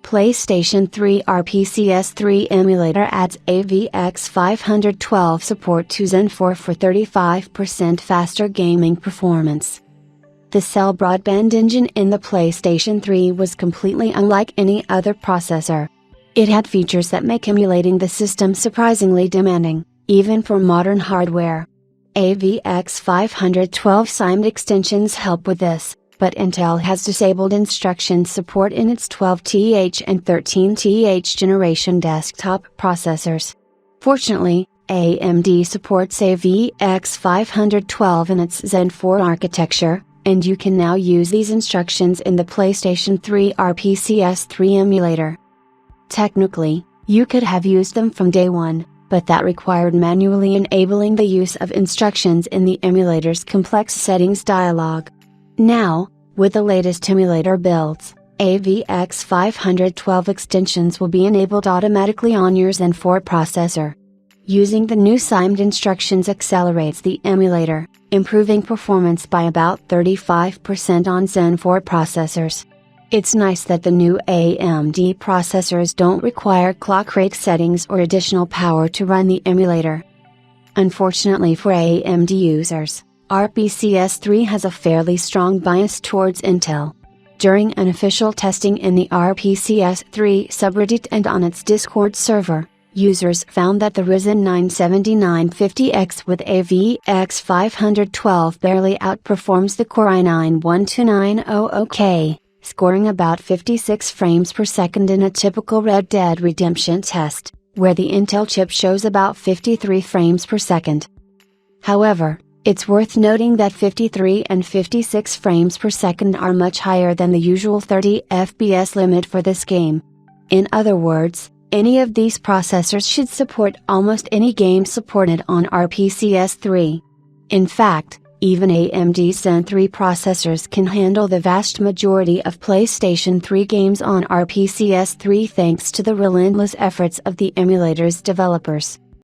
PlayStation 3 RPCS3 emulator adds AVX 512 support to Zen 4 for 35% faster gaming performance. The cell broadband engine in the PlayStation 3 was completely unlike any other processor. It had features that make emulating the system surprisingly demanding, even for modern hardware. AVX 512 SIMD extensions help with this, but Intel has disabled instruction support in its 12th and 13th generation desktop processors. Fortunately, AMD supports AVX 512 in its Zen 4 architecture, and you can now use these instructions in the PlayStation 3 RPCS3 emulator. Technically, you could have used them from day one, but that required manually enabling the use of instructions in the emulator's complex settings dialog. Now, with the latest emulator builds, AVX 512 extensions will be enabled automatically on your Zen 4 processor. Using the new SIMD instructions accelerates the emulator, improving performance by about 35% on Zen 4 processors. It's nice that the new AMD processors don't require clock rate settings or additional power to run the emulator. Unfortunately for AMD users, RPCS3 has a fairly strong bias towards Intel. During unofficial testing in the RPCS3 subreddit and on its Discord server, users found that the Ryzen 9 7950X with AVX 512 barely outperforms the Core i9 12900K, scoring about 56 frames per second in a typical Red Dead Redemption test, where the Intel chip shows about 53 frames per second. However, it's worth noting that 53 and 56 frames per second are much higher than the usual 30 FPS limit for this game. In other words, any of these processors should support almost any game supported on RPCS3. In fact, even AMD Zen 3 processors can handle the vast majority of PlayStation 3 games on RPCS3 thanks to the relentless efforts of the emulator's developers.